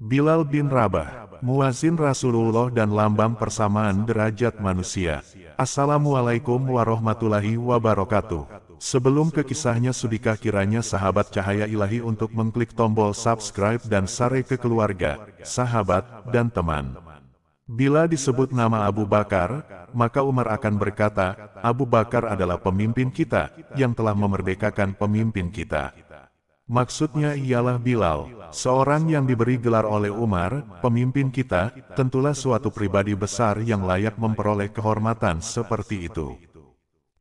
Bilal bin Rabah, muazin Rasulullah dan lambang persamaan derajat manusia. Assalamualaikum warahmatullahi wabarakatuh. Sebelum ke kisahnya, sudikah kiranya sahabat cahaya ilahi untuk mengklik tombol subscribe dan share ke keluarga, sahabat, dan teman. Bila disebut nama Abu Bakar, maka Umar akan berkata, Abu Bakar adalah pemimpin kita, yang telah memerdekakan pemimpin kita. Maksudnya ialah Bilal, seorang yang diberi gelar oleh Umar, pemimpin kita, tentulah suatu pribadi besar yang layak memperoleh kehormatan seperti itu.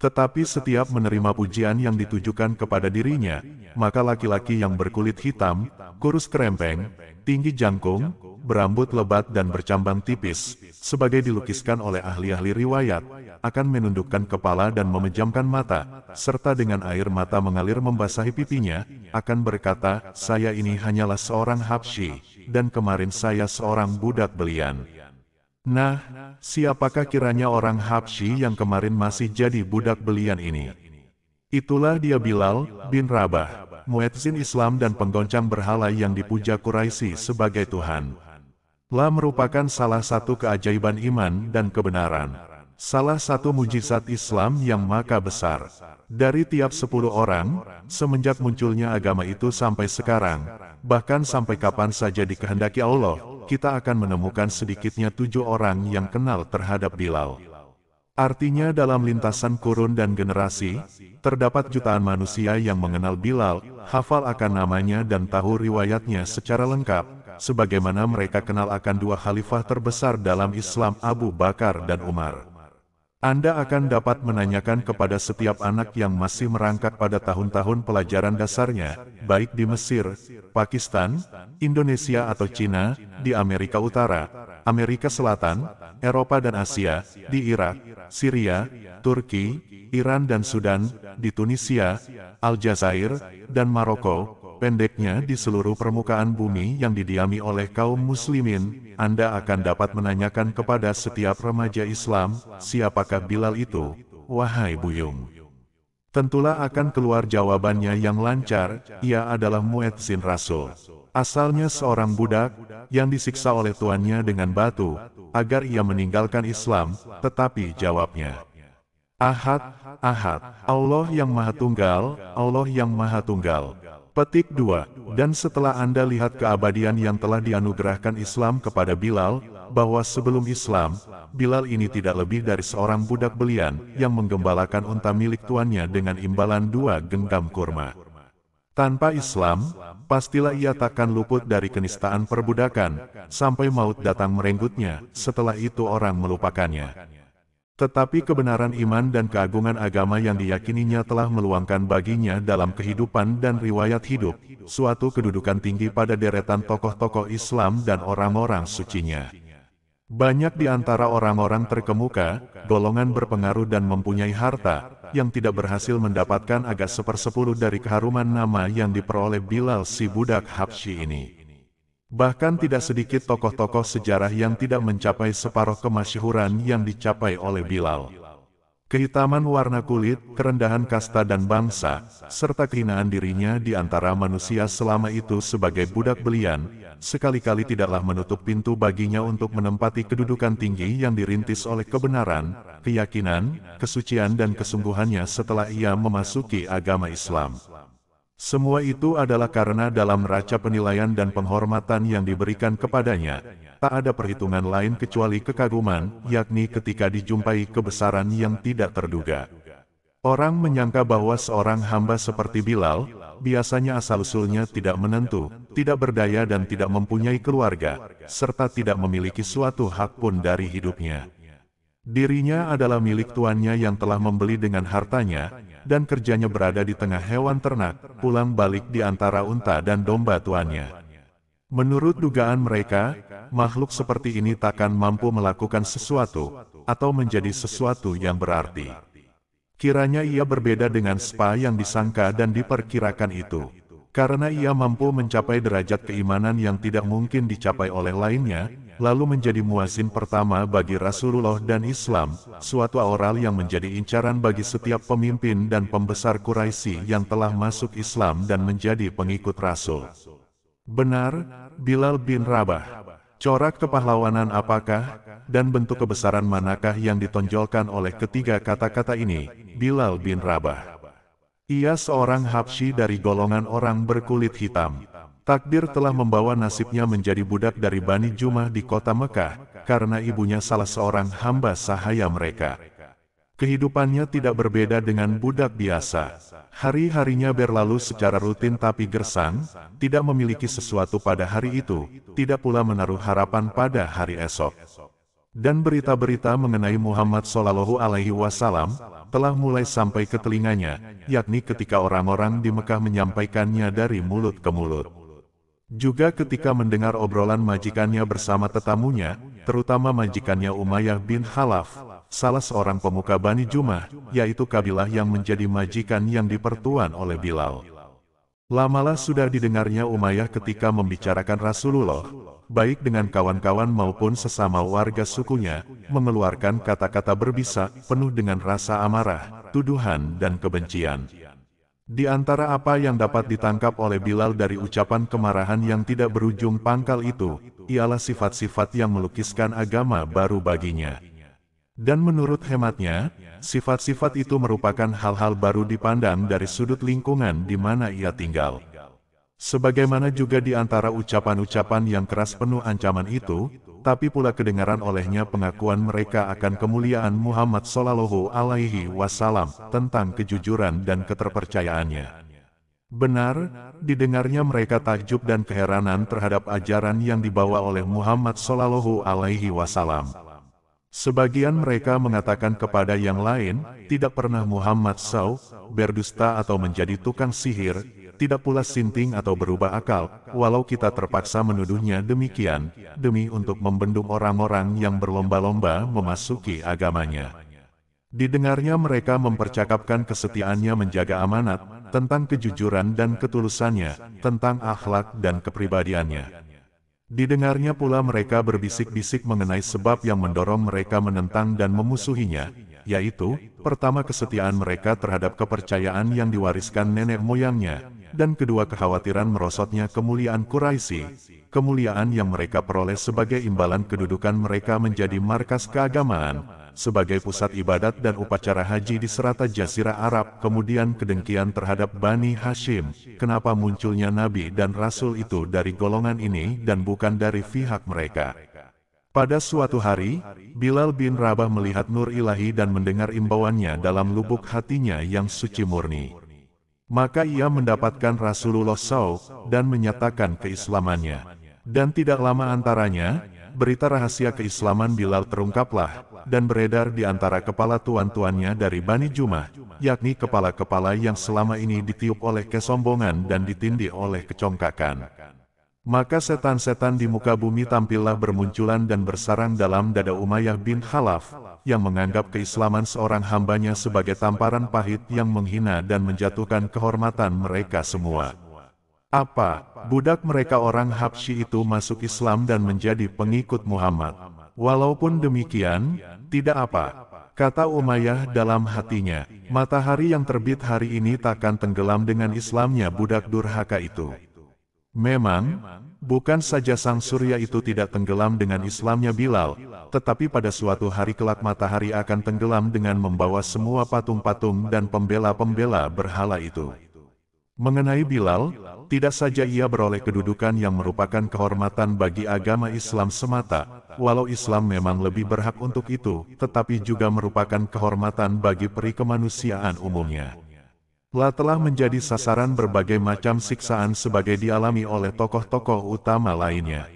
Tetapi setiap menerima pujian yang ditujukan kepada dirinya, maka laki-laki yang berkulit hitam, kurus kerempeng, tinggi jangkung, berambut lebat dan bercambang tipis, sebagai dilukiskan oleh ahli-ahli riwayat, akan menundukkan kepala dan memejamkan mata, serta dengan air mata mengalir membasahi pipinya, akan berkata, saya ini hanyalah seorang Habsyi, dan kemarin saya seorang budak belian. Nah, siapakah kiranya orang Habsyi yang kemarin masih jadi budak belian ini? Itulah dia Bilal bin Rabah, muezzin Islam dan penggoncang berhala yang dipuja Quraisy sebagai Tuhan. La merupakan salah satu keajaiban iman dan kebenaran. Salah satu mujizat Islam yang maka besar. Dari tiap 10 orang, semenjak munculnya agama itu sampai sekarang, bahkan sampai kapan saja dikehendaki Allah, kita akan menemukan sedikitnya 7 orang yang kenal terhadap Bilal. Artinya dalam lintasan kurun dan generasi, terdapat jutaan manusia yang mengenal Bilal, hafal akan namanya dan tahu riwayatnya secara lengkap, sebagaimana mereka kenal akan dua khalifah terbesar dalam Islam, Abu Bakar dan Umar. Anda akan dapat menanyakan kepada setiap anak yang masih merangkak pada tahun-tahun pelajaran dasarnya, baik di Mesir, Pakistan, Indonesia atau Cina, di Amerika Utara, Amerika Selatan, Eropa dan Asia, di Irak, Syria, Turki, Iran dan Sudan, di Tunisia, Aljazair, dan Maroko, pendeknya di seluruh permukaan bumi yang didiami oleh kaum muslimin. Anda akan dapat menanyakan kepada setiap remaja Islam, siapakah Bilal itu, wahai buyung? Tentulah akan keluar jawabannya yang lancar, ia adalah muezzin Rasul. Asalnya seorang budak, yang disiksa oleh tuannya dengan batu, agar ia meninggalkan Islam, tetapi jawabnya, Ahad, Ahad, Allah yang Maha Tunggal, Allah yang Maha Tunggal. Petik 2. Dan setelah Anda lihat keabadian yang telah dianugerahkan Islam kepada Bilal, bahwa sebelum Islam, Bilal ini tidak lebih dari seorang budak belian, yang menggembalakan unta milik tuannya dengan imbalan 2 genggam kurma. Tanpa Islam, pastilah ia takkan luput dari kenistaan perbudakan, sampai maut datang merenggutnya, setelah itu orang melupakannya. Tetapi kebenaran iman dan keagungan agama yang diyakininya telah meluangkan baginya dalam kehidupan dan riwayat hidup, suatu kedudukan tinggi pada deretan tokoh-tokoh Islam dan orang-orang sucinya. Banyak di antara orang-orang terkemuka, golongan berpengaruh dan mempunyai harta, yang tidak berhasil mendapatkan agak 1/10 dari keharuman nama yang diperoleh Bilal si budak Habsyi ini. Bahkan tidak sedikit tokoh-tokoh sejarah yang tidak mencapai separuh kemasyhuran yang dicapai oleh Bilal. Kehitaman warna kulit, kerendahan kasta dan bangsa, serta kehinaan dirinya di antara manusia selama itu sebagai budak belian, sekali-kali tidaklah menutup pintu baginya untuk menempati kedudukan tinggi yang dirintis oleh kebenaran, keyakinan, kesucian dan kesungguhannya setelah ia memasuki agama Islam. Semua itu adalah karena dalam neraca penilaian dan penghormatan yang diberikan kepadanya, tak ada perhitungan lain kecuali kekaguman, yakni ketika dijumpai kebesaran yang tidak terduga. Orang menyangka bahwa seorang hamba seperti Bilal, biasanya asal-usulnya tidak menentu, tidak berdaya dan tidak mempunyai keluarga, serta tidak memiliki suatu hak pun dari hidupnya. Dirinya adalah milik tuannya yang telah membeli dengan hartanya, dan kerjanya berada di tengah hewan ternak, pulang balik di antara unta dan domba tuannya. Menurut dugaan mereka, makhluk seperti ini takkan mampu melakukan sesuatu, atau menjadi sesuatu yang berarti. Kiranya ia berbeda dengan Spa yang disangka dan diperkirakan itu. Karena ia mampu mencapai derajat keimanan yang tidak mungkin dicapai oleh lainnya, lalu menjadi muazin pertama bagi Rasulullah dan Islam, suatu oral yang menjadi incaran bagi setiap pemimpin dan pembesar Quraisy yang telah masuk Islam dan menjadi pengikut Rasul. Benar, Bilal bin Rabah. Corak kepahlawanan apakah, dan bentuk kebesaran manakah yang ditonjolkan oleh ketiga kata-kata ini, Bilal bin Rabah? Ia seorang Habsyi dari golongan orang berkulit hitam. Takdir telah membawa nasibnya menjadi budak dari Bani Jumah di kota Mekah, karena ibunya salah seorang hamba sahaya mereka. Kehidupannya tidak berbeda dengan budak biasa. Hari-harinya berlalu secara rutin tapi gersang, tidak memiliki sesuatu pada hari itu, tidak pula menaruh harapan pada hari esok. Dan berita-berita mengenai Muhammad SAW telah mulai sampai ke telinganya, yakni ketika orang-orang di Mekah menyampaikannya dari mulut ke mulut. Juga ketika mendengar obrolan majikannya bersama tetamunya, terutama majikannya Umayyah bin Khalaf, salah seorang pemuka Bani Jumah, yaitu kabilah yang menjadi majikan yang dipertuan oleh Bilal. Lamalah sudah didengarnya Umayyah ketika membicarakan Rasulullah, baik dengan kawan-kawan maupun sesama warga sukunya, mengeluarkan kata-kata berbisa, penuh dengan rasa amarah, tuduhan dan kebencian. Di antara apa yang dapat ditangkap oleh Bilal dari ucapan kemarahan yang tidak berujung pangkal itu, ialah sifat-sifat yang melukiskan agama baru baginya. Dan menurut hematnya, sifat-sifat itu merupakan hal-hal baru dipandang dari sudut lingkungan di mana ia tinggal. Sebagaimana juga di antara ucapan-ucapan yang keras penuh ancaman itu, tapi pula kedengaran olehnya pengakuan mereka akan kemuliaan Muhammad SAW tentang kejujuran dan keterpercayaannya. Benar, didengarnya mereka takjub dan keheranan terhadap ajaran yang dibawa oleh Muhammad SAW. Sebagian mereka mengatakan kepada yang lain, tidak pernah Muhammad SAW berdusta atau menjadi tukang sihir, tidak pula sinting atau berubah akal, walau kita terpaksa menuduhnya demikian, demi untuk membendung orang-orang yang berlomba-lomba memasuki agamanya. Didengarnya mereka mempercakapkan kesetiaannya menjaga amanat, tentang kejujuran dan ketulusannya, tentang akhlak dan kepribadiannya. Didengarnya pula mereka berbisik-bisik mengenai sebab yang mendorong mereka menentang dan memusuhinya, yaitu, pertama kesetiaan mereka terhadap kepercayaan yang diwariskan nenek moyangnya, dan kedua kekhawatiran merosotnya kemuliaan Quraisy, kemuliaan yang mereka peroleh sebagai imbalan kedudukan mereka menjadi markas keagamaan, sebagai pusat ibadat dan upacara haji di serata Jazirah Arab, kemudian kedengkian terhadap Bani Hashim, kenapa munculnya Nabi dan Rasul itu dari golongan ini dan bukan dari pihak mereka. Pada suatu hari, Bilal bin Rabah melihat nur ilahi dan mendengar imbauannya dalam lubuk hatinya yang suci murni. Maka ia mendapatkan Rasulullah SAW dan menyatakan keislamannya. Dan tidak lama antaranya, berita rahasia keislaman Bilal terungkaplah, dan beredar di antara kepala tuan-tuannya dari Bani Jumah, yakni kepala-kepala yang selama ini ditiup oleh kesombongan dan ditindih oleh kecongkakan. Maka setan-setan di muka bumi tampillah bermunculan dan bersarang dalam dada Umayyah bin Khalaf, yang menganggap keislaman seorang hambanya sebagai tamparan pahit yang menghina dan menjatuhkan kehormatan mereka semua. Apa, budak mereka orang Habsyi itu masuk Islam dan menjadi pengikut Muhammad? Walaupun demikian, tidak apa, kata Umayyah dalam hatinya, matahari yang terbit hari ini takkan tenggelam dengan Islamnya budak durhaka itu. Memang, bukan saja sang surya itu tidak tenggelam dengan Islamnya Bilal, tetapi pada suatu hari kelak matahari akan tenggelam dengan membawa semua patung-patung dan pembela-pembela berhala itu. Mengenai Bilal, tidak saja ia beroleh kedudukan yang merupakan kehormatan bagi agama Islam semata, walau Islam memang lebih berhak untuk itu, tetapi juga merupakan kehormatan bagi peri kemanusiaan umumnya. Telah menjadi sasaran berbagai macam siksaan sebagai dialami oleh tokoh-tokoh utama lainnya.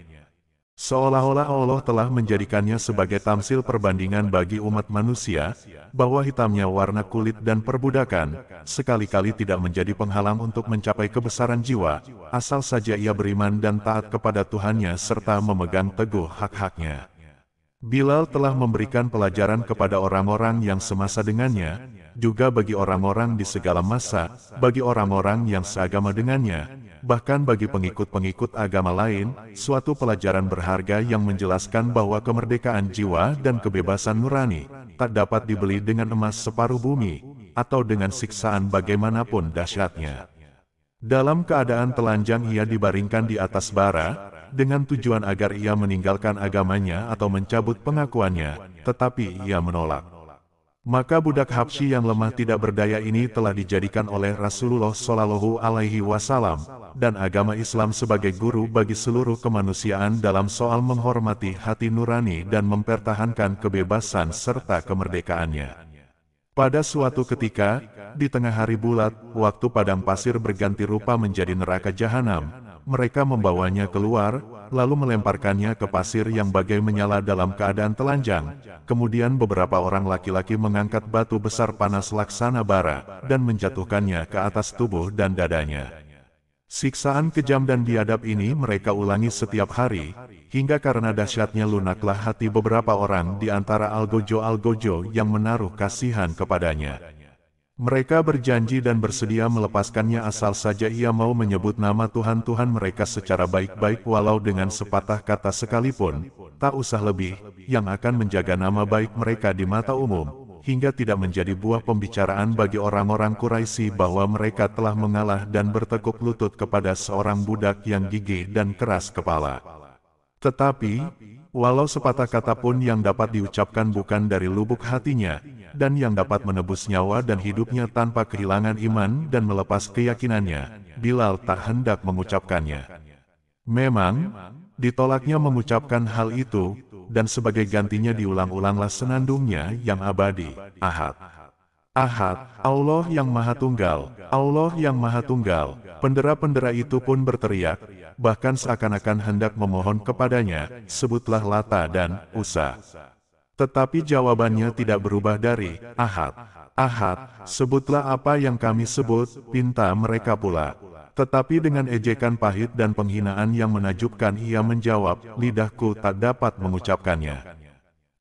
Seolah-olah Allah telah menjadikannya sebagai tamsil perbandingan bagi umat manusia, bahwa hitamnya warna kulit dan perbudakan, sekali-kali tidak menjadi penghalang untuk mencapai kebesaran jiwa, asal saja ia beriman dan taat kepada Tuhannya serta memegang teguh hak-haknya. Bilal telah memberikan pelajaran kepada orang-orang yang semasa dengannya, juga bagi orang-orang di segala masa, bagi orang-orang yang seagama dengannya, bahkan bagi pengikut-pengikut agama lain, suatu pelajaran berharga yang menjelaskan bahwa kemerdekaan jiwa dan kebebasan nurani tak dapat dibeli dengan emas separuh bumi, atau dengan siksaan bagaimanapun dahsyatnya. Dalam keadaan telanjang ia dibaringkan di atas bara, dengan tujuan agar ia meninggalkan agamanya atau mencabut pengakuannya, tetapi ia menolak. Maka budak Habsyi yang lemah tidak berdaya ini telah dijadikan oleh Rasulullah Shallallahu Alaihi Wasallam dan agama Islam sebagai guru bagi seluruh kemanusiaan dalam soal menghormati hati nurani dan mempertahankan kebebasan serta kemerdekaannya. Pada suatu ketika, di tengah hari bulat, waktu padang pasir berganti rupa menjadi neraka jahanam, mereka membawanya keluar, lalu melemparkannya ke pasir yang bagai menyala dalam keadaan telanjang. Kemudian beberapa orang laki-laki mengangkat batu besar panas laksana bara, dan menjatuhkannya ke atas tubuh dan dadanya. Siksaan kejam dan biadab ini mereka ulangi setiap hari, hingga karena dahsyatnya lunaklah hati beberapa orang di antara algojo-algojo yang menaruh kasihan kepadanya. Mereka berjanji dan bersedia melepaskannya asal saja ia mau menyebut nama Tuhan-Tuhan mereka secara baik-baik walau dengan sepatah kata sekalipun, tak usah lebih, yang akan menjaga nama baik mereka di mata umum, hingga tidak menjadi buah pembicaraan bagi orang-orang Quraisy bahwa mereka telah mengalah dan bertekuk lutut kepada seorang budak yang gigih dan keras kepala. Tetapi, walau sepatah kata pun yang dapat diucapkan bukan dari lubuk hatinya, dan yang dapat menebus nyawa dan hidupnya tanpa kehilangan iman dan melepas keyakinannya, Bilal tak hendak mengucapkannya. Memang, ditolaknya mengucapkan hal itu, dan sebagai gantinya diulang-ulanglah senandungnya yang abadi, Ahad. Ahad, Allah yang Maha Tunggal, Allah yang Maha Tunggal. Pendera-pendera itu pun berteriak, bahkan seakan-akan hendak memohon kepadanya, sebutlah Lata dan Uzza. Tetapi jawabannya tidak berubah dari, Ahad. Ahad, sebutlah apa yang kami sebut, pinta mereka pula. Tetapi dengan ejekan pahit dan penghinaan yang menakjubkan ia menjawab, lidahku tak dapat mengucapkannya.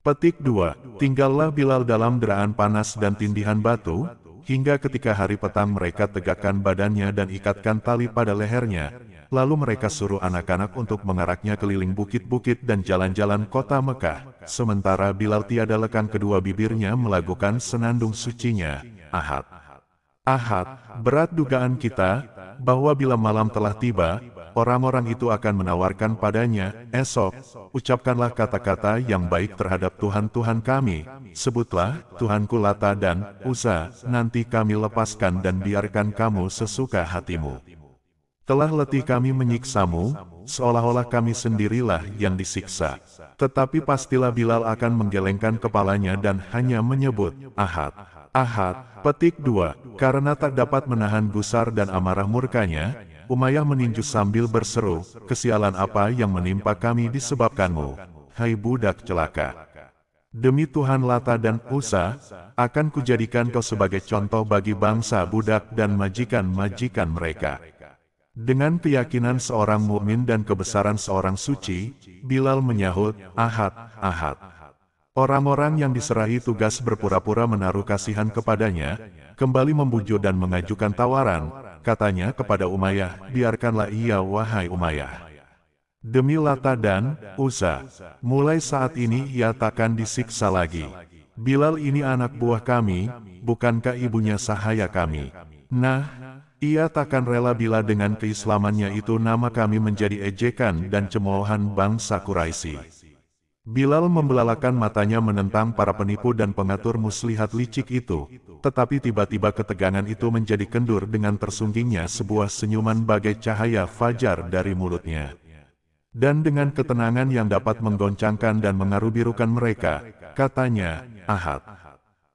Petik 2. Tinggallah Bilal dalam deraan panas dan tindihan batu, hingga ketika hari petang mereka tegakkan badannya dan ikatkan tali pada lehernya. Lalu mereka suruh anak-anak untuk mengaraknya keliling bukit-bukit dan jalan-jalan kota Mekah. Sementara Bilal tiada lekang kedua bibirnya melakukan senandung sucinya, Ahad. Ahad, berat dugaan kita, bahwa bila malam telah tiba, orang-orang itu akan menawarkan padanya, esok, ucapkanlah kata-kata yang baik terhadap Tuhan-Tuhan kami, sebutlah, Tuhanku Lata dan Uzza, nanti kami lepaskan dan biarkan kamu sesuka hatimu. Telah letih kami menyiksamu, seolah-olah kami sendirilah yang disiksa. Tetapi pastilah Bilal akan menggelengkan kepalanya dan hanya menyebut, Ahad. Ahad. Petik 2. Karena tak dapat menahan gusar dan amarah murkanya, Umayyah meninju sambil berseru, kesialan apa yang menimpa kami disebabkanmu, hai budak celaka. Demi Tuhan Lata dan Uzza, akan kujadikan kau sebagai contoh bagi bangsa budak dan majikan-majikan mereka. Dengan keyakinan seorang mukmin dan kebesaran seorang suci, Bilal menyahut, Ahad, Ahad. Orang-orang yang diserahi tugas berpura-pura menaruh kasihan kepadanya, kembali membujuk dan mengajukan tawaran, katanya kepada Umayyah, biarkanlah ia wahai Umayyah. Demi Lata dan Uzza, mulai saat ini ia takkan disiksa lagi. Bilal ini anak buah kami, bukankah ibunya sahaya kami? Nah, ia takkan rela bila dengan keislamannya itu nama kami menjadi ejekan dan cemoohan bangsa Quraisy. Bilal membelalakan matanya menentang para penipu dan pengatur muslihat licik itu, tetapi tiba-tiba ketegangan itu menjadi kendur dengan tersunggingnya sebuah senyuman bagai cahaya fajar dari mulutnya. Dan dengan ketenangan yang dapat menggoncangkan dan mengarubirukan mereka, katanya, Ahad.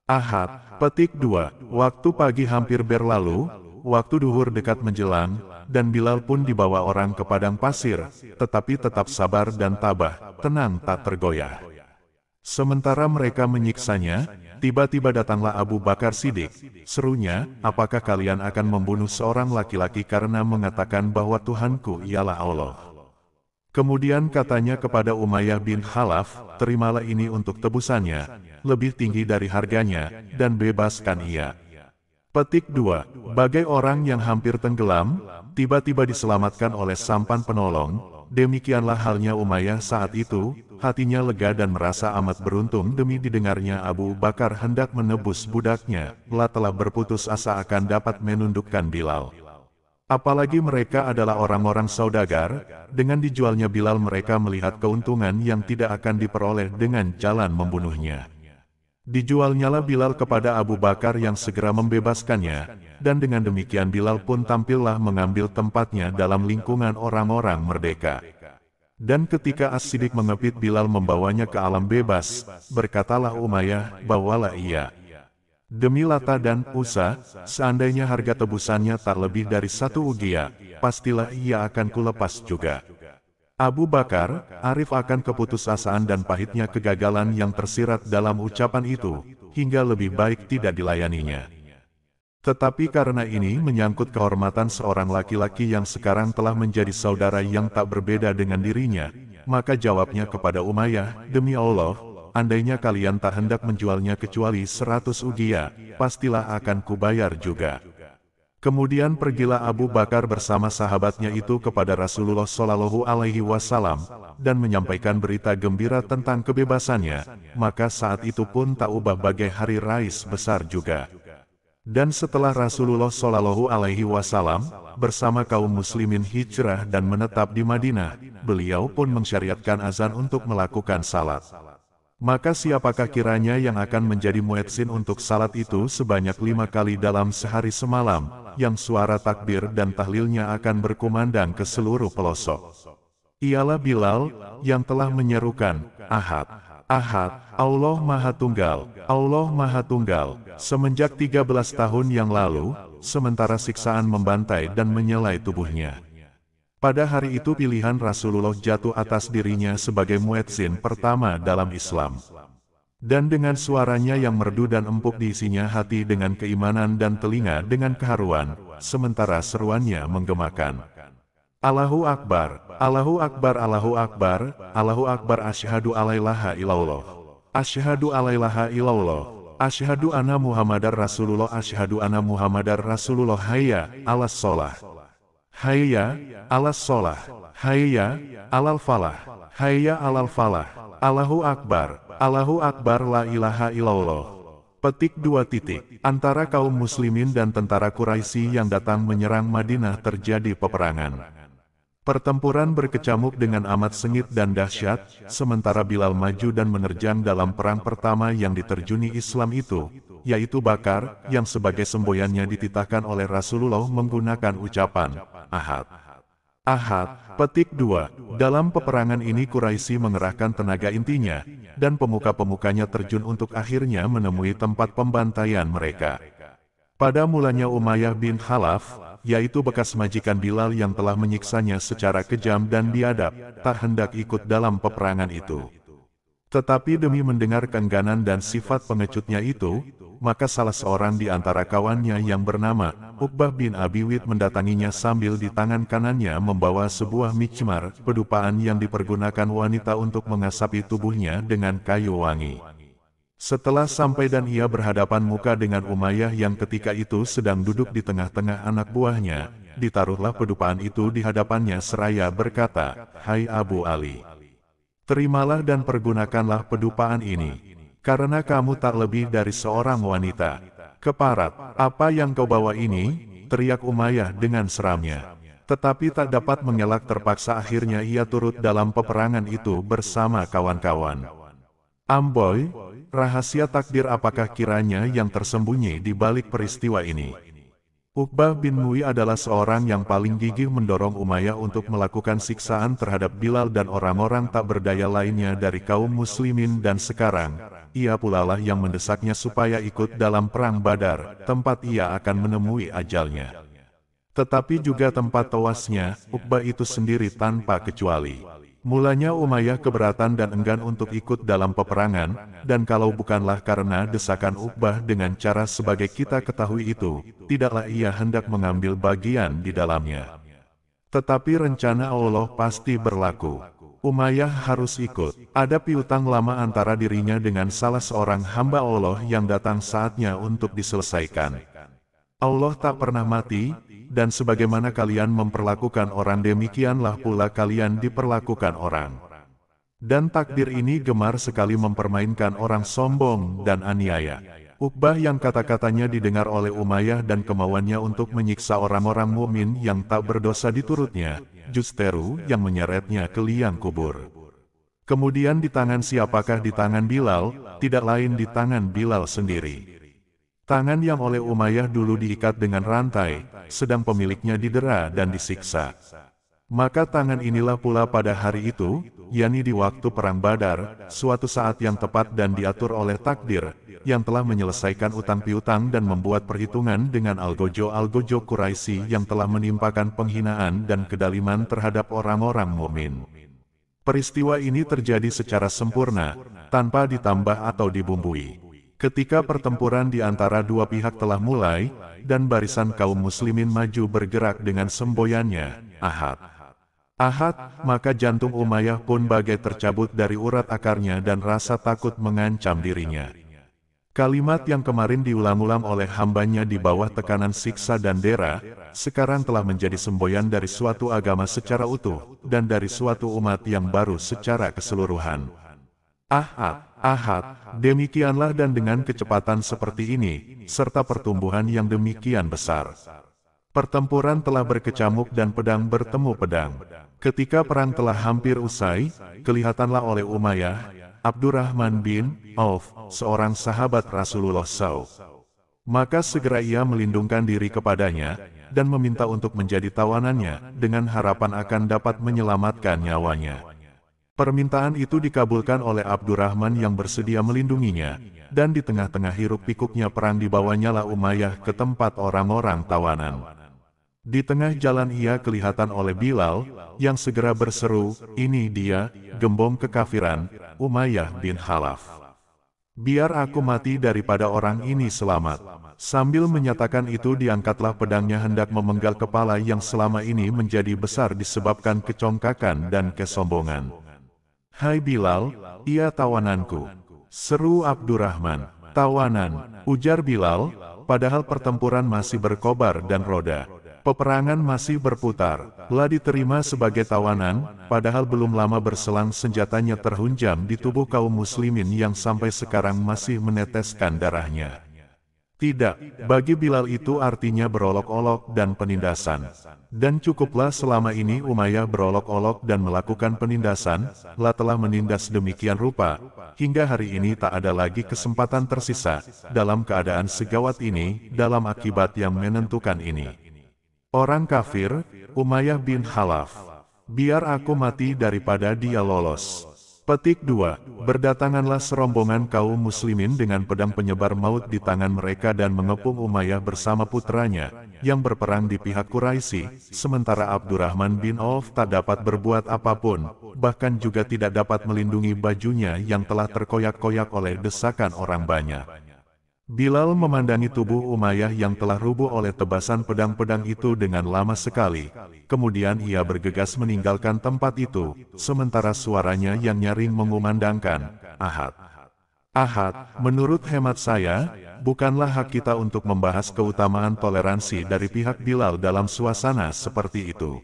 Ahad. Petik 2. Waktu pagi hampir berlalu, waktu duhur dekat menjelang, dan Bilal pun dibawa orang ke padang pasir, tetapi tetap sabar dan tabah, tenang tak tergoyah. Sementara mereka menyiksanya, tiba-tiba datanglah Abu Bakar Siddiq, serunya, apakah kalian akan membunuh seorang laki-laki karena mengatakan bahwa Tuhanku ialah Allah? Kemudian katanya kepada Umayyah bin Khalaf, terimalah ini untuk tebusannya, lebih tinggi dari harganya, dan bebaskan ia. Petik 2. Bagai orang yang hampir tenggelam, tiba-tiba diselamatkan oleh sampan penolong, demikianlah halnya Umayyah saat itu, hatinya lega dan merasa amat beruntung demi didengarnya Abu Bakar hendak menebus budaknya, telah berputus asa akan dapat menundukkan Bilal. Apalagi mereka adalah orang-orang saudagar, dengan dijualnya Bilal mereka melihat keuntungan yang tidak akan diperoleh dengan jalan membunuhnya. Dijualnyalah Bilal kepada Abu Bakar yang segera membebaskannya, dan dengan demikian Bilal pun tampillah mengambil tempatnya dalam lingkungan orang-orang merdeka. Dan ketika As-Siddiq mengepit Bilal membawanya ke alam bebas, berkatalah Umayyah, bawalah ia. Demi Lata dan Uzza, seandainya harga tebusannya tak lebih dari 1 uqiyah, pastilah ia akan kulepas juga. Abu Bakar, arif akan keputusasaan dan pahitnya kegagalan yang tersirat dalam ucapan itu, hingga lebih baik tidak dilayaninya. Tetapi karena ini menyangkut kehormatan seorang laki-laki yang sekarang telah menjadi saudara yang tak berbeda dengan dirinya, maka jawabnya kepada Umayyah, demi Allah, andainya kalian tak hendak menjualnya kecuali 100 uqiyah, pastilah akan kubayar juga. Kemudian pergilah Abu Bakar bersama sahabatnya itu kepada Rasulullah Shallallahu Alaihi Wasallam dan menyampaikan berita gembira tentang kebebasannya. Maka saat itu pun tak ubah bagai hari rais besar juga. Dan setelah Rasulullah Shallallahu Alaihi Wasallam bersama kaum muslimin hijrah dan menetap di Madinah, beliau pun mensyariatkan azan untuk melakukan salat. Maka siapakah kiranya yang akan menjadi muezzin untuk salat itu sebanyak 5 kali dalam sehari semalam, yang suara takbir dan tahlilnya akan berkumandang ke seluruh pelosok. Ialah Bilal, yang telah menyerukan, Ahad, Ahad, Allah Maha Tunggal, Allah Maha Tunggal, semenjak 13 tahun yang lalu, sementara siksaan membantai dan menyelai tubuhnya. Pada hari itu pilihan Rasulullah jatuh atas dirinya sebagai muezzin pertama dalam Islam. Dan dengan suaranya yang merdu dan empuk diisinya hati dengan keimanan dan telinga dengan keharuan, sementara seruannya menggemakan. Allahu Akbar, Allahu Akbar, Allahu Akbar, Allahu Akbar, asyhadu alailaha illallah, asyhadu alailaha illallah, asyhadu anna Muhammadar Rasulullah, asyhadu anna Muhammadar Rasulullah, hayya alas sholah, hayya alas sholah, hayya alal falah, hayya alal falah, Allahu Akbar, Allahu Akbar, la ilaha illallah. Petik 2. Antara kaum muslimin dan tentara Quraisy yang datang menyerang Madinah terjadi peperangan. Pertempuran berkecamuk dengan amat sengit dan dahsyat, sementara Bilal maju dan menerjang dalam perang pertama yang diterjuni Islam itu, yaitu Bakar, yang sebagai semboyannya dititahkan oleh Rasulullah menggunakan ucapan, Ahad. Ahad. Petik 2. Dalam peperangan ini Quraisy mengerahkan tenaga intinya, dan pemuka-pemukanya terjun untuk akhirnya menemui tempat pembantaian mereka. Pada mulanya Umayyah bin Khalaf, yaitu bekas majikan Bilal yang telah menyiksanya secara kejam dan biadab, tak hendak ikut dalam peperangan itu. Tetapi demi mendengar keengganan dan sifat pengecutnya itu, maka salah seorang di antara kawannya yang bernama Uqbah bin Abi Wid mendatanginya sambil di tangan kanannya membawa sebuah mikmar, pedupaan yang dipergunakan wanita untuk mengasapi tubuhnya dengan kayu wangi. Setelah sampai dan ia berhadapan muka dengan Umayyah yang ketika itu sedang duduk di tengah-tengah anak buahnya, ditaruhlah pedupaan itu di hadapannya seraya berkata, Hai Abu Ali, terimalah dan pergunakanlah pedupaan ini, karena kamu tak lebih dari seorang wanita. Keparat, apa yang kau bawa ini? Teriak Umayyah dengan seramnya. Tetapi tak dapat mengelak, terpaksa akhirnya ia turut dalam peperangan itu bersama kawan-kawan. Amboy, rahasia takdir apakah kiranya yang tersembunyi di balik peristiwa ini? Uqbah bin Mu'i adalah seorang yang paling gigih mendorong Umayyah untuk melakukan siksaan terhadap Bilal dan orang-orang tak berdaya lainnya dari kaum muslimin, dan sekarang, ia pula lah yang mendesaknya supaya ikut dalam perang Badar, tempat ia akan menemui ajalnya. Tetapi juga tempat tewasnya, Uqbah itu sendiri tanpa kecuali. Mulanya Umayyah keberatan dan enggan untuk ikut dalam peperangan, dan kalau bukanlah karena desakan Uqbah dengan cara sebagai kita ketahui itu, tidaklah ia hendak mengambil bagian di dalamnya. Tetapi rencana Allah pasti berlaku. Umayyah harus ikut. Ada piutang lama antara dirinya dengan salah seorang hamba Allah yang datang saatnya untuk diselesaikan. Allah tak pernah mati, dan sebagaimana kalian memperlakukan orang demikianlah pula kalian diperlakukan orang. Dan takdir ini gemar sekali mempermainkan orang sombong dan aniaya. Uqbah yang kata-katanya didengar oleh Umayyah dan kemauannya untuk menyiksa orang-orang mukmin yang tak berdosa diturutnya, justeru yang menyeretnya ke liang kubur. Kemudian di tangan siapakah? Di tangan Bilal, tidak lain di tangan Bilal sendiri. Tangan yang oleh Umayyah dulu diikat dengan rantai, sedang pemiliknya didera dan disiksa. Maka tangan inilah pula pada hari itu, yakni di waktu Perang Badar, suatu saat yang tepat dan diatur oleh takdir, yang telah menyelesaikan utang piutang dan membuat perhitungan dengan Al-Gojo Quraisy yang telah menimpakan penghinaan dan kedaliman terhadap orang-orang mukmin. Peristiwa ini terjadi secara sempurna, tanpa ditambah atau dibumbui. Ketika pertempuran di antara dua pihak telah mulai, dan barisan kaum muslimin maju bergerak dengan semboyannya, Ahad, maka jantung Umayyah pun bagai tercabut dari urat akarnya dan rasa takut mengancam dirinya. Kalimat yang kemarin diulang-ulang oleh hambanya di bawah tekanan siksa dan dera, sekarang telah menjadi semboyan dari suatu agama secara utuh, dan dari suatu umat yang baru secara keseluruhan. Ahad, demikianlah, dan dengan kecepatan seperti ini, serta pertumbuhan yang demikian besar. Pertempuran telah berkecamuk dan pedang bertemu pedang. Ketika perang telah hampir usai, kelihatanlah oleh Umayyah, Abdurrahman bin Auf, seorang sahabat Rasulullah SAW. Maka segera ia melindungkan diri kepadanya, dan meminta untuk menjadi tawanannya, dengan harapan akan dapat menyelamatkan nyawanya. Permintaan itu dikabulkan oleh Abdurrahman yang bersedia melindunginya, dan di tengah-tengah hiruk pikuknya perang dibawanyalah Umayyah ke tempat orang-orang tawanan. Di tengah jalan ia kelihatan oleh Bilal, yang segera berseru, "Ini dia, gembong kekafiran, Umayyah bin Khalaf. Biar aku mati daripada orang ini selamat." Sambil menyatakan itu diangkatlah pedangnya hendak memenggal kepala yang selama ini menjadi besar disebabkan kecongkakan dan kesombongan. "Hai Bilal, ia tawananku," seru Abdurrahman. "Tawanan," ujar Bilal, padahal pertempuran masih berkobar dan roda. Peperangan masih berputar, telah diterima sebagai tawanan, padahal belum lama berselang senjatanya terhunjam di tubuh kaum muslimin yang sampai sekarang masih meneteskan darahnya. Tidak, bagi Bilal itu artinya berolok-olok dan penindasan. Dan cukuplah selama ini Umayyah berolok-olok dan melakukan penindasan, telah menindas demikian rupa, hingga hari ini tak ada lagi kesempatan tersisa, dalam keadaan segawat ini, dalam akibat yang menentukan ini. Orang kafir, Umayyah bin Khalaf. Biar aku mati daripada dia lolos. Petik 2. Berdatanganlah serombongan kaum muslimin dengan pedang penyebar maut di tangan mereka dan mengepung Umayyah bersama putranya, yang berperang di pihak Quraisy, sementara Abdurrahman bin Auf tak dapat berbuat apapun, bahkan juga tidak dapat melindungi bajunya yang telah terkoyak-koyak oleh desakan orang banyak. Bilal memandangi tubuh Umayyah yang telah rubuh oleh tebasan pedang-pedang itu dengan lama sekali. Kemudian ia bergegas meninggalkan tempat itu, sementara suaranya yang nyaring mengumandangkan, Ahad, menurut hemat saya, bukanlah hak kita untuk membahas keutamaan toleransi dari pihak Bilal dalam suasana seperti itu.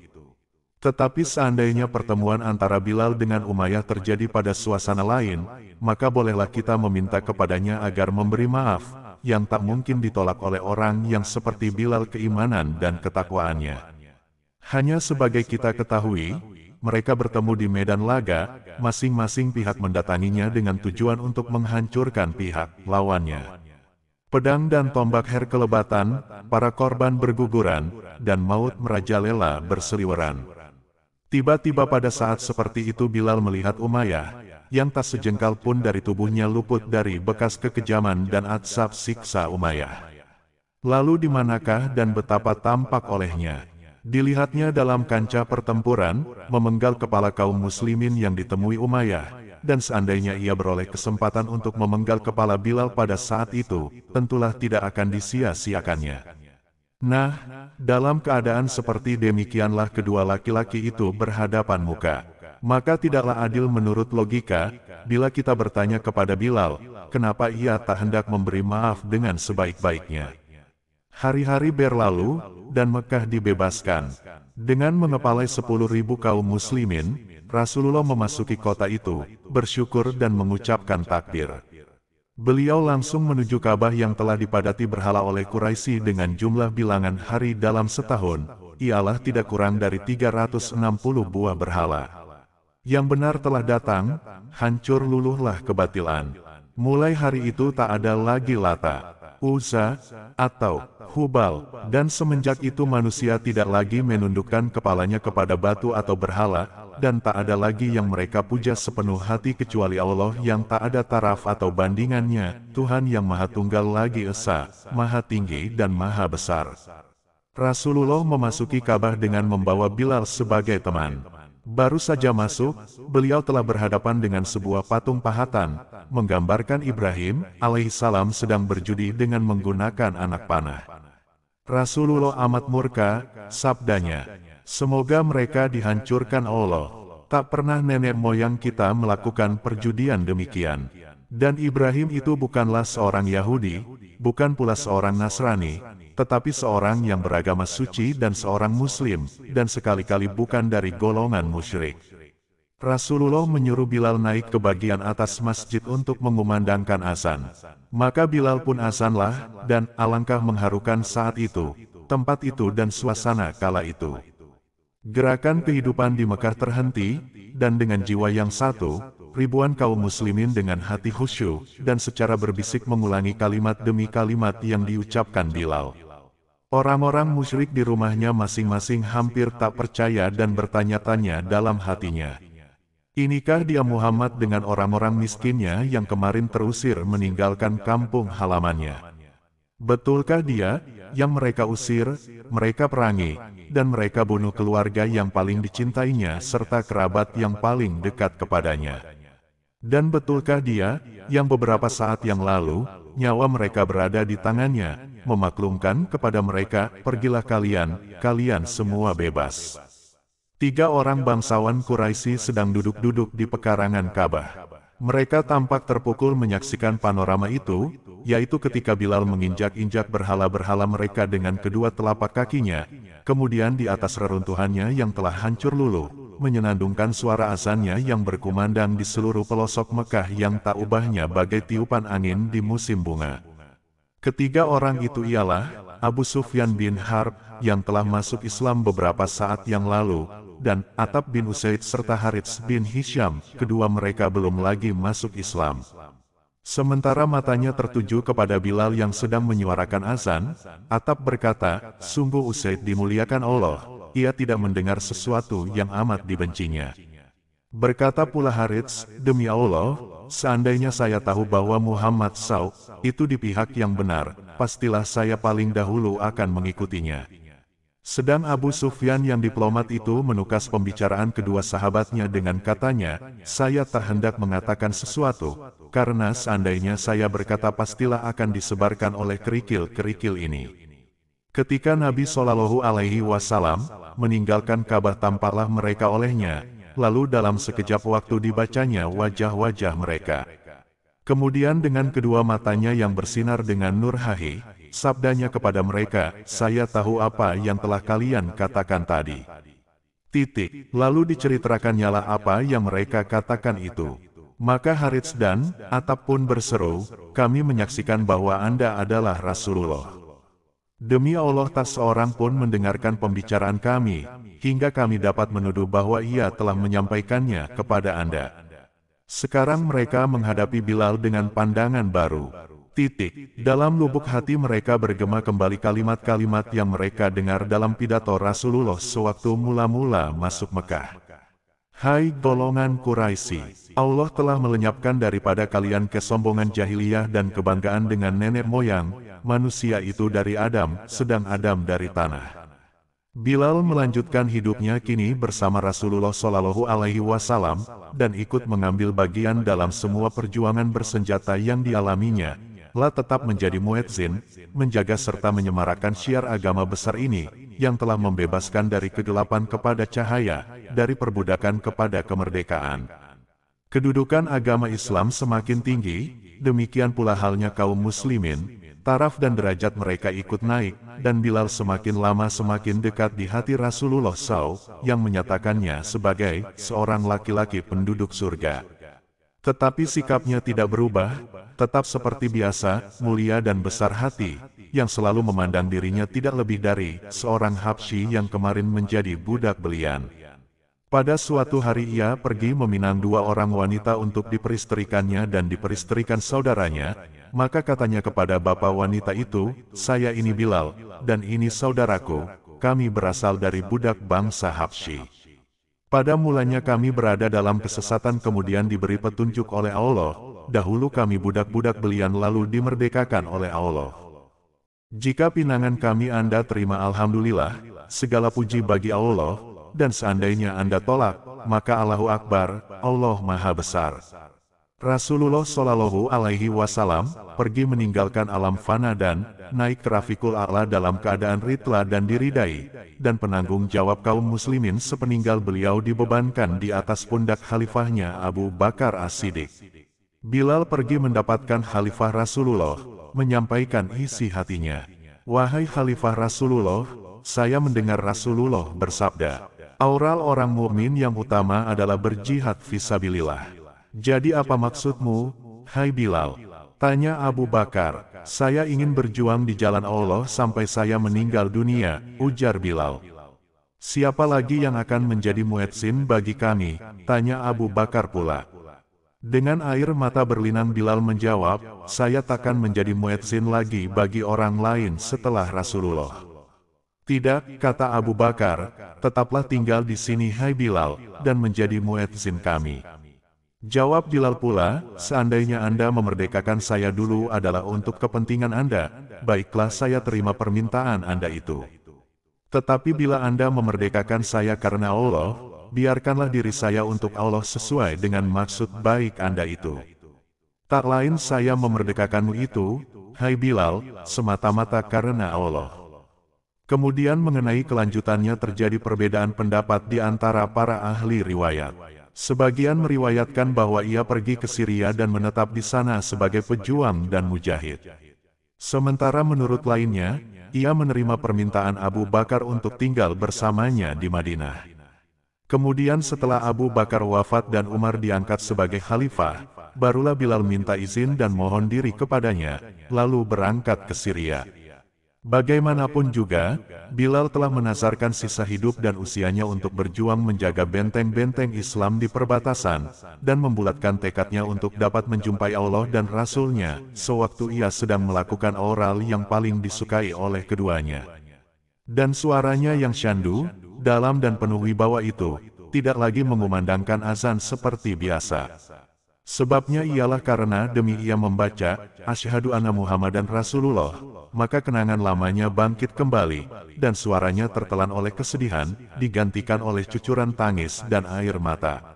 Tetapi seandainya pertemuan antara Bilal dengan Umayyah terjadi pada suasana lain, maka bolehlah kita meminta kepadanya agar memberi maaf, yang tak mungkin ditolak oleh orang yang seperti Bilal keimanan dan ketakwaannya. Hanya sebagai kita ketahui, mereka bertemu di medan laga, masing-masing pihak mendatanginya dengan tujuan untuk menghancurkan pihak lawannya. Pedang dan tombak herkelebatan, para korban berguguran, dan maut merajalela berseliweran. Tiba-tiba pada saat seperti itu Bilal melihat Umayyah, yang tak sejengkal pun dari tubuhnya luput dari bekas kekejaman dan azab siksa Umayyah. Lalu di manakah dan betapa tampak olehnya? Dilihatnya dalam kancah pertempuran, memenggal kepala kaum muslimin yang ditemui Umayyah, dan seandainya ia beroleh kesempatan untuk memenggal kepala Bilal pada saat itu, tentulah tidak akan disia-siakannya. Nah, dalam keadaan seperti demikianlah kedua laki-laki itu berhadapan muka. Maka tidaklah adil menurut logika, bila kita bertanya kepada Bilal, kenapa ia tak hendak memberi maaf dengan sebaik-baiknya. Hari-hari berlalu, dan Mekah dibebaskan. Dengan mengepalai 10.000 kaum muslimin, Rasulullah memasuki kota itu, bersyukur dan mengucapkan takbir. Beliau langsung menuju Ka'bah yang telah dipadati berhala oleh Quraisy dengan jumlah bilangan hari dalam setahun, ialah tidak kurang dari 360 buah berhala. Yang benar telah datang, hancur luluhlah kebatilan. Mulai hari itu tak ada lagi Lata, Uzza, atau Hubal, dan semenjak itu manusia tidak lagi menundukkan kepalanya kepada batu atau berhala, dan tak ada lagi yang mereka puja sepenuh hati kecuali Allah yang tak ada taraf atau bandingannya, Tuhan yang Maha Tunggal lagi Esa, Maha Tinggi dan Maha Besar. Rasulullah memasuki Ka'bah dengan membawa Bilal sebagai teman. Baru saja masuk, beliau telah berhadapan dengan sebuah patung pahatan, menggambarkan Ibrahim alaihissalam sedang berjudi dengan menggunakan anak panah. Rasulullah amat murka, sabdanya, "Semoga mereka dihancurkan Allah. Tak pernah nenek moyang kita melakukan perjudian demikian. Dan Ibrahim itu bukanlah seorang Yahudi, bukan pula seorang Nasrani, tetapi seorang yang beragama suci dan seorang Muslim, dan sekali-kali bukan dari golongan musyrik." Rasulullah menyuruh Bilal naik ke bagian atas masjid untuk mengumandangkan azan. Maka Bilal pun azanlah, dan alangkah mengharukan saat itu, tempat itu dan suasana kala itu. Gerakan kehidupan di Mekah terhenti, dan dengan jiwa yang satu, ribuan kaum muslimin dengan hati khusyuk, dan secara berbisik mengulangi kalimat demi kalimat yang diucapkan Bilal. Orang-orang musyrik di rumahnya masing-masing hampir tak percaya dan bertanya-tanya dalam hatinya. Inikah dia Muhammad dengan orang-orang miskinnya yang kemarin terusir meninggalkan kampung halamannya? Betulkah dia, yang mereka usir, mereka perangi, dan mereka bunuh keluarga yang paling dicintainya serta kerabat yang paling dekat kepadanya? Dan betulkah dia, yang beberapa saat yang lalu, nyawa mereka berada di tangannya, memaklumkan kepada mereka, "Pergilah kalian, kalian semua bebas." 3 orang bangsawan Quraisy sedang duduk-duduk di pekarangan Ka'bah. Mereka tampak terpukul menyaksikan panorama itu, yaitu ketika Bilal menginjak-injak berhala-berhala mereka dengan kedua telapak kakinya, kemudian di atas reruntuhannya yang telah hancur luluh, menyenandungkan suara azannya yang berkumandang di seluruh pelosok Mekah yang tak ubahnya bagai tiupan angin di musim bunga. Ketiga orang itu ialah Abu Sufyan bin Harb, yang telah masuk Islam beberapa saat yang lalu, dan Atab bin Usaid serta Harits bin Hisham, kedua mereka belum lagi masuk Islam. Sementara matanya tertuju kepada Bilal yang sedang menyuarakan azan, Atab berkata, "Sungguh Usaid dimuliakan Allah, ia tidak mendengar sesuatu yang amat dibencinya." Berkata pula Harits, "Demi Allah, seandainya saya tahu bahwa Muhammad itu di pihak yang benar, pastilah saya paling dahulu akan mengikutinya." Sedang Abu Sufyan yang diplomat itu menukas pembicaraan kedua sahabatnya dengan katanya, "Saya tak hendak mengatakan sesuatu, karena seandainya saya berkata pastilah akan disebarkan oleh kerikil-kerikil ini." Ketika Nabi Shallallahu Alaihi Wasallam meninggalkan Ka'bah tampaklah mereka olehnya, lalu dalam sekejap waktu dibacanya wajah-wajah mereka. Kemudian dengan kedua matanya yang bersinar dengan nur hahi, sabdanya kepada mereka, "Saya tahu apa yang telah kalian katakan tadi." Lalu diceritakannya apa yang mereka katakan itu. Maka Harits dan Atab pun berseru, "Kami menyaksikan bahwa Anda adalah Rasulullah. Demi Allah tak seorang pun mendengarkan pembicaraan kami, hingga kami dapat menuduh bahwa ia telah menyampaikannya kepada Anda." Sekarang mereka menghadapi Bilal dengan pandangan baru. Dalam lubuk hati mereka bergema kembali kalimat-kalimat yang mereka dengar dalam pidato Rasulullah sewaktu mula-mula masuk Mekah. "Hai golongan Quraisy, Allah telah melenyapkan daripada kalian kesombongan jahiliyah dan kebanggaan dengan nenek moyang, manusia itu dari Adam, sedang Adam dari tanah." Bilal melanjutkan hidupnya kini bersama Rasulullah Shallallahu Alaihi Wasallam, dan ikut mengambil bagian dalam semua perjuangan bersenjata yang dialaminya, tetap menjadi muezzin, menjaga serta menyemarakan syiar agama besar ini, yang telah membebaskan dari kegelapan kepada cahaya, dari perbudakan kepada kemerdekaan. Kedudukan agama Islam semakin tinggi, demikian pula halnya kaum muslimin, taraf dan derajat mereka ikut naik, dan Bilal semakin lama semakin dekat di hati Rasulullah SAW, yang menyatakannya sebagai seorang laki-laki penduduk surga. Tetapi sikapnya tidak berubah, tetap seperti biasa, mulia dan besar hati, yang selalu memandang dirinya tidak lebih dari seorang Habsyi yang kemarin menjadi budak belian. Pada suatu hari ia pergi meminang 2 orang wanita untuk diperistrikannya dan diperistrikan saudaranya, maka katanya kepada bapak wanita itu, "Saya ini Bilal, dan ini saudaraku, kami berasal dari budak bangsa Habsyi. Pada mulanya kami berada dalam kesesatan kemudian diberi petunjuk oleh Allah, dahulu kami budak-budak belian lalu dimerdekakan oleh Allah. Jika pinangan kami Anda terima alhamdulillah, segala puji bagi Allah, dan seandainya Anda tolak, maka Allahu Akbar, Allah Maha Besar." Rasulullah Shallallahu Alaihi Wasallam pergi meninggalkan alam fana dan naik ke Rafiqul A'la dalam keadaan ridla dan diridai, dan penanggung jawab kaum muslimin sepeninggal beliau dibebankan di atas pundak khalifahnya Abu Bakar As-Siddiq. Bilal pergi mendapatkan khalifah Rasulullah, menyampaikan isi hatinya. "Wahai khalifah Rasulullah, saya mendengar Rasulullah bersabda, aural orang mukmin yang utama adalah berjihad fisabilillah. Jadi apa maksudmu, hai Bilal?" Tanya Abu Bakar. "Saya ingin berjuang di jalan Allah sampai saya meninggal dunia," ujar Bilal. "Siapa lagi yang akan menjadi muezzin bagi kami?" tanya Abu Bakar pula. Dengan air mata berlinang Bilal menjawab, "Saya takkan menjadi muezzin lagi bagi orang lain setelah Rasulullah." "Tidak," kata Abu Bakar, "tetaplah tinggal di sini hai Bilal, dan menjadi muezzin kami." Jawab Bilal pula, "Seandainya Anda memerdekakan saya dulu adalah untuk kepentingan Anda, baiklah saya terima permintaan Anda itu. Tetapi bila Anda memerdekakan saya karena Allah, biarkanlah diri saya untuk Allah sesuai dengan maksud baik Anda itu. Tak lain saya memerdekakanmu itu, hai Bilal, semata-mata karena Allah." Kemudian mengenai kelanjutannya terjadi perbedaan pendapat di antara para ahli riwayat. Sebagian meriwayatkan bahwa ia pergi ke Syria dan menetap di sana sebagai pejuang dan mujahid. Sementara menurut lainnya, ia menerima permintaan Abu Bakar untuk tinggal bersamanya di Madinah. Kemudian setelah Abu Bakar wafat dan Umar diangkat sebagai khalifah, barulah Bilal minta izin dan mohon diri kepadanya, lalu berangkat ke Syria. Bagaimanapun juga, Bilal telah menazarkan sisa hidup dan usianya untuk berjuang menjaga benteng-benteng Islam di perbatasan, dan membulatkan tekadnya untuk dapat menjumpai Allah dan Rasul-Nya, sewaktu ia sedang melakukan oral yang paling disukai oleh keduanya. Dan suaranya yang syandu, dalam dan penuh wibawa itu, tidak lagi mengumandangkan azan seperti biasa. Sebabnya ialah karena demi ia membaca, "Asyhadu anna Muhammadan Rasulullah," maka kenangan lamanya bangkit kembali, dan suaranya tertelan oleh kesedihan, digantikan oleh cucuran tangis dan air mata.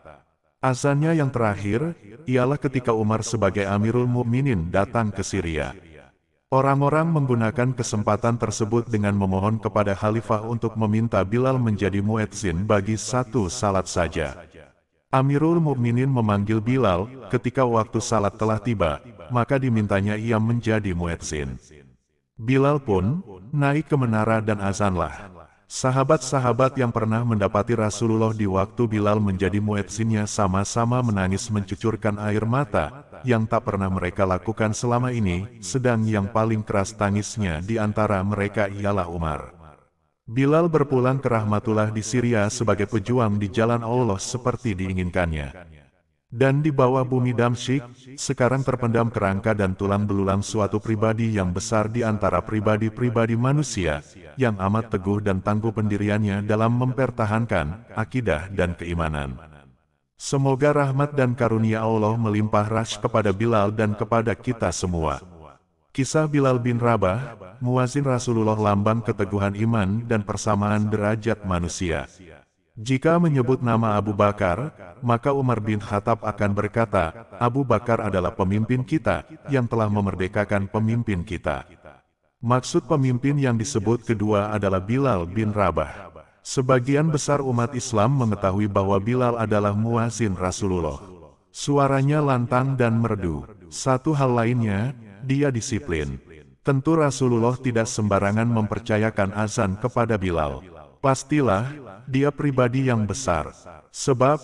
Azannya yang terakhir, ialah ketika Umar sebagai Amirul Mukminin datang ke Syria. Orang-orang menggunakan kesempatan tersebut dengan memohon kepada khalifah untuk meminta Bilal menjadi muezzin bagi satu salat saja. Amirul Mukminin memanggil Bilal, ketika waktu salat telah tiba, maka dimintanya ia menjadi muezzin. Bilal pun naik ke menara dan azanlah. Sahabat-sahabat yang pernah mendapati Rasulullah di waktu Bilal menjadi muedzinnya sama-sama menangis mencucurkan air mata, yang tak pernah mereka lakukan selama ini, sedang yang paling keras tangisnya di antara mereka ialah Umar. Bilal berpulang ke Rahmatullah di Syria sebagai pejuang di jalan Allah seperti diinginkannya. Dan di bawah bumi Damsyik, sekarang terpendam kerangka dan tulang belulang suatu pribadi yang besar di antara pribadi-pribadi manusia, yang amat teguh dan tangguh pendiriannya dalam mempertahankan akidah dan keimanan. Semoga rahmat dan karunia Allah melimpah ras kepada Bilal dan kepada kita semua. Kisah Bilal bin Rabah, muazin Rasulullah, lambang keteguhan iman dan persamaan derajat manusia. Jika menyebut nama Abu Bakar, maka Umar bin Khattab akan berkata, Abu Bakar adalah pemimpin kita, yang telah memerdekakan pemimpin kita. Maksud pemimpin yang disebut kedua adalah Bilal bin Rabah. Sebagian besar umat Islam mengetahui bahwa Bilal adalah muazin Rasulullah. Suaranya lantang dan merdu. Satu hal lainnya, dia disiplin. Tentu Rasulullah tidak sembarangan mempercayakan azan kepada Bilal. Pastilah, dia pribadi yang besar. Sebab,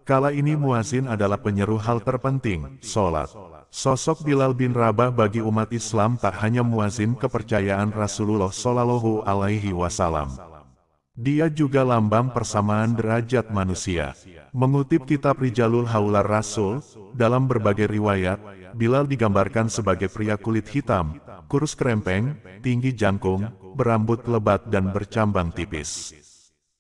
kala ini muazin adalah penyeru hal terpenting, sholat. Sosok Bilal bin Rabah bagi umat Islam tak hanya muazin kepercayaan Rasulullah Shallallahu Alaihi Wasallam. Dia juga lambang persamaan derajat manusia. Mengutip kitab Rijalul Haular Rasul, dalam berbagai riwayat, Bilal digambarkan sebagai pria kulit hitam, kurus kerempeng, tinggi jangkung, berambut lebat dan bercambang tipis.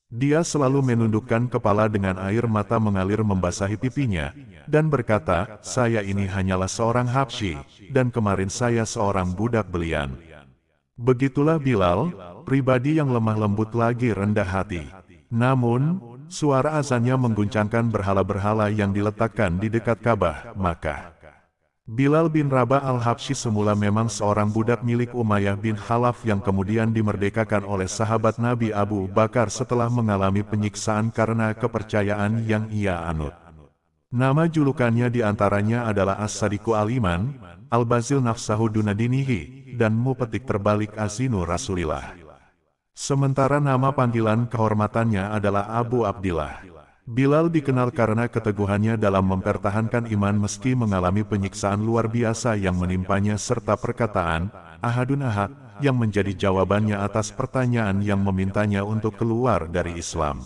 Dia selalu menundukkan kepala dengan air mata mengalir membasahi pipinya, dan berkata, "Saya ini hanyalah seorang Habsyi, dan kemarin saya seorang budak belian." Begitulah Bilal, pribadi yang lemah lembut lagi rendah hati. Namun, suara azannya mengguncangkan berhala-berhala yang diletakkan di dekat Ka'bah, Makkah. Bilal bin Rabah al-Habsyi semula memang seorang budak milik Umayyah bin Khalaf yang kemudian dimerdekakan oleh sahabat Nabi Abu Bakar setelah mengalami penyiksaan karena kepercayaan yang ia anut. Nama julukannya diantaranya adalah As-Sadiqu Al-Iman, Al-Bazil Nafsahu Dunadinihi, dan Mupetik Terbalik Azinu Rasulillah. Sementara nama panggilan kehormatannya adalah Abu Abdillah. Bilal dikenal karena keteguhannya dalam mempertahankan iman meski mengalami penyiksaan luar biasa yang menimpanya serta perkataan, "Ahadun Ahad," yang menjadi jawabannya atas pertanyaan yang memintanya untuk keluar dari Islam.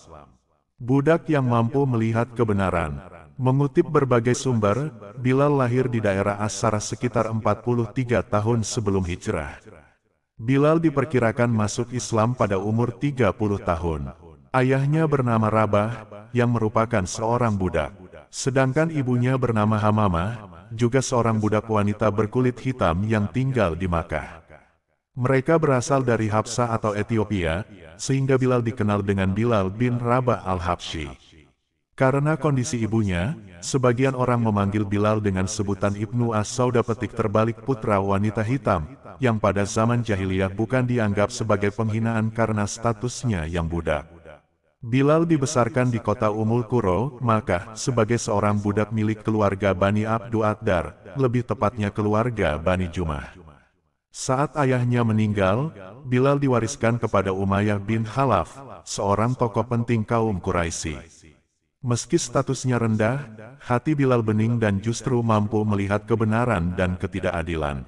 Budak yang mampu melihat kebenaran. Mengutip berbagai sumber, Bilal lahir di daerah As-Sarah sekitar 43 tahun sebelum hijrah. Bilal diperkirakan masuk Islam pada umur 30 tahun. Ayahnya bernama Rabah, yang merupakan seorang budak. Sedangkan ibunya bernama Hamamah, juga seorang budak wanita berkulit hitam yang tinggal di Makkah. Mereka berasal dari Habsah atau Ethiopia, sehingga Bilal dikenal dengan Bilal bin Rabah al-Habsyi. Karena kondisi ibunya, sebagian orang memanggil Bilal dengan sebutan Ibnu As-Sauda petik terbalik putra wanita hitam, yang pada zaman jahiliyah bukan dianggap sebagai penghinaan karena statusnya yang budak. Bilal dibesarkan di kota Ummul Qura, Makkah, sebagai seorang budak milik keluarga Bani Abdu Ad-Dar, lebih tepatnya keluarga Bani Jumah. Saat ayahnya meninggal, Bilal diwariskan kepada Umayyah bin Khalaf, seorang tokoh penting kaum Quraisy. Meski statusnya rendah, hati Bilal bening dan justru mampu melihat kebenaran dan ketidakadilan.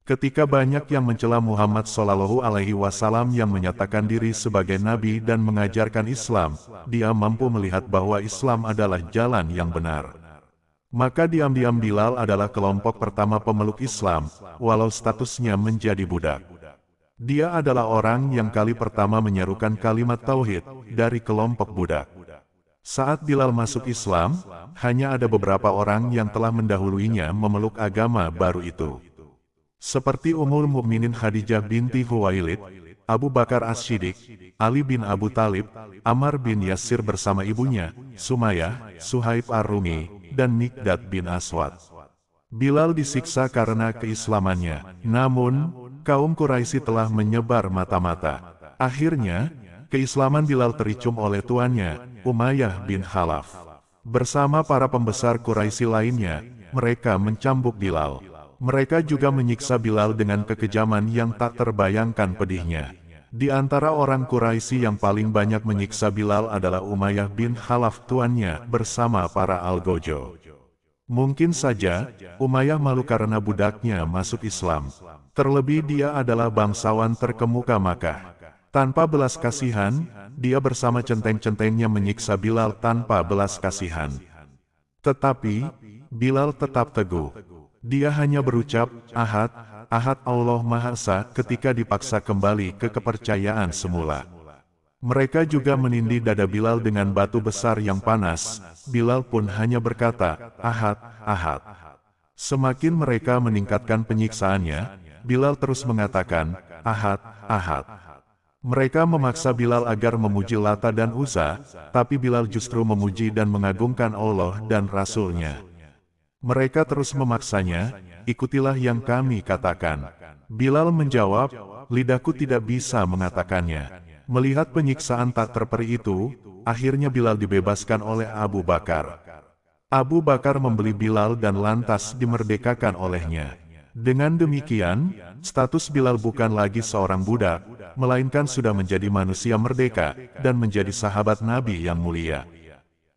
Ketika banyak yang mencela Muhammad Shallallahu Alaihi Wasallam yang menyatakan diri sebagai nabi dan mengajarkan Islam, dia mampu melihat bahwa Islam adalah jalan yang benar. Maka diam-diam Bilal adalah kelompok pertama pemeluk Islam, walau statusnya menjadi budak. Dia adalah orang yang kali pertama menyerukan kalimat tauhid dari kelompok budak. Saat Bilal masuk Islam, hanya ada beberapa orang yang telah mendahuluinya memeluk agama baru itu. Seperti Ummul Mukminin Khadijah binti Khuwailid, Abu Bakar As-Siddiq, Ali bin Abu Talib, Ammar bin Yasir bersama ibunya, Sumayyah, Suhaib Ar-Rumi, dan Miqdad bin Aswad. Bilal disiksa karena keislamannya, namun, kaum Quraisy telah menyebar mata-mata. Akhirnya, keislaman Bilal tericum oleh tuannya, Umayyah bin Khalaf. Bersama para pembesar Quraisy lainnya, mereka mencambuk Bilal. Mereka juga menyiksa Bilal dengan kekejaman yang tak terbayangkan pedihnya. Di antara orang Quraisy yang paling banyak menyiksa Bilal adalah Umayyah bin Khalaf tuannya bersama para algojo. Mungkin saja, Umayyah malu karena budaknya masuk Islam. Terlebih dia adalah bangsawan terkemuka Makkah. Tanpa belas kasihan, dia bersama centeng-centengnya menyiksa Bilal tanpa belas kasihan. Tetapi, Bilal tetap teguh. Dia hanya berucap, "Ahad, Ahad Allah Maha Esa," ketika dipaksa kembali ke kepercayaan semula. Mereka juga menindih dada Bilal dengan batu besar yang panas. Bilal pun hanya berkata, "Ahad, Ahad." Semakin mereka meningkatkan penyiksaannya, Bilal terus mengatakan, "Ahad, Ahad." Mereka memaksa Bilal agar memuji Lata dan Uzza, tapi Bilal justru memuji dan mengagungkan Allah dan Rasul-Nya. Mereka terus memaksanya, "Ikutilah yang kami katakan." Bilal menjawab, "Lidahku tidak bisa mengatakannya." Melihat penyiksaan tak terperi itu, akhirnya Bilal dibebaskan oleh Abu Bakar. Abu Bakar membeli Bilal dan lantas dimerdekakan olehnya. Dengan demikian, status Bilal bukan lagi seorang budak, melainkan sudah menjadi manusia merdeka, dan menjadi sahabat Nabi yang mulia.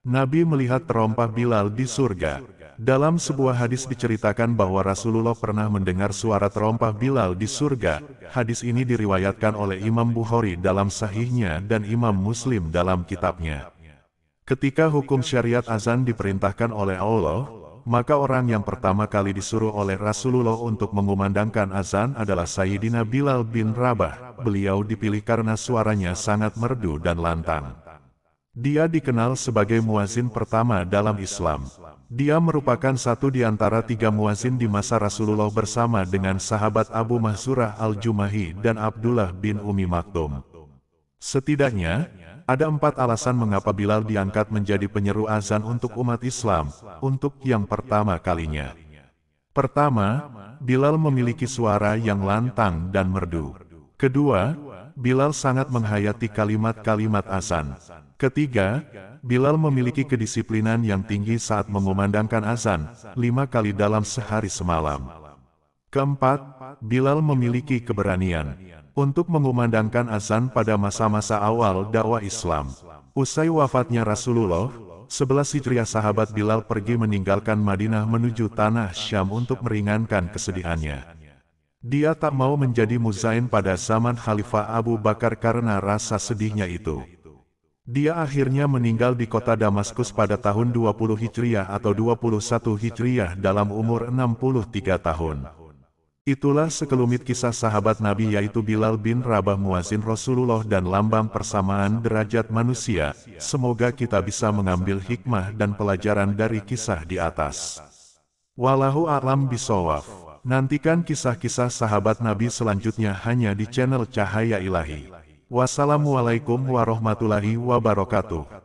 Nabi melihat terompah Bilal di surga. Dalam sebuah hadis diceritakan bahwa Rasulullah pernah mendengar suara terompah Bilal di surga. Hadis ini diriwayatkan oleh Imam Bukhari dalam sahihnya dan Imam Muslim dalam kitabnya. Ketika hukum syariat azan diperintahkan oleh Allah, maka orang yang pertama kali disuruh oleh Rasulullah untuk mengumandangkan azan adalah Sayyidina Bilal bin Rabah. Beliau dipilih karena suaranya sangat merdu dan lantang. Dia dikenal sebagai muazin pertama dalam Islam. Dia merupakan satu di antara 3 muazin di masa Rasulullah bersama dengan sahabat Abu Mahzurah al-Jumahi dan Abdullah bin Umi Maktum. Setidaknya, ada 4 alasan mengapa Bilal diangkat menjadi penyeru azan untuk umat Islam, untuk yang pertama kalinya. Pertama, Bilal memiliki suara yang lantang dan merdu. Kedua, Bilal sangat menghayati kalimat-kalimat azan. Ketiga, Bilal memiliki kedisiplinan yang tinggi saat mengumandangkan azan, 5 kali dalam sehari semalam. Keempat, Bilal memiliki keberanian untuk mengumandangkan azan pada masa-masa awal dakwah Islam. Usai wafatnya Rasulullah, 11 Hijriah sahabat Bilal pergi meninggalkan Madinah menuju tanah Syam untuk meringankan kesedihannya. Dia tak mau menjadi muzain pada zaman Khalifah Abu Bakar karena rasa sedihnya itu. Dia akhirnya meninggal di kota Damaskus pada tahun 20 Hijriah atau 21 Hijriah dalam umur 63 tahun. Itulah sekelumit kisah sahabat Nabi yaitu Bilal bin Rabah muazin Rasulullah dan lambang persamaan derajat manusia. Semoga kita bisa mengambil hikmah dan pelajaran dari kisah di atas. Wallahu a'lam bishawab. Nantikan kisah-kisah sahabat Nabi selanjutnya hanya di channel Cahaya Ilahi. Wassalamualaikum warahmatullahi wabarakatuh.